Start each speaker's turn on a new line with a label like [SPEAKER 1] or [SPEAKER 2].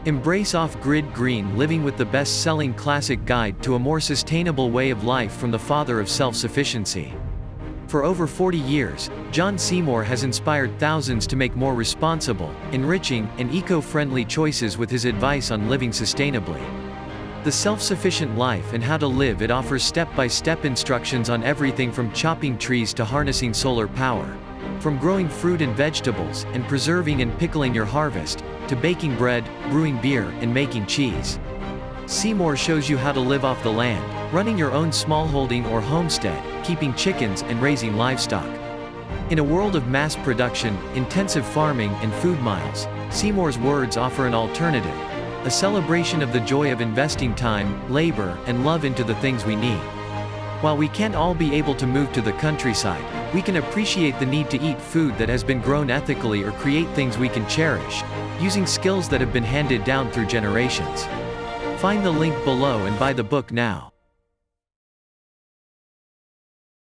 [SPEAKER 1] Embrace off-grid green living with the best-selling classic guide to a more sustainable way of life from the father of self-sufficiency. For over 40 years, John Seymour has inspired thousands to make more responsible, enriching, and eco-friendly choices with his advice on living sustainably. The Self-Sufficient Life and How to Live It offers step-by-step instructions on everything from chopping trees to harnessing solar power. From growing fruit and vegetables, and preserving and pickling your harvest, to baking bread, brewing beer, and making cheese. Seymour shows you how to live off the land, running your own smallholding or homestead, keeping chickens and raising livestock. In a world of mass production, intensive farming, and food miles, Seymour's words offer an alternative, a celebration of the joy of investing time, labor, and love into the things we need. While we can't all be able to move to the countryside, we can appreciate the need to eat food that has been grown ethically or create things we can cherish, using skills that have been handed down through generations. Find the link below and buy the book now.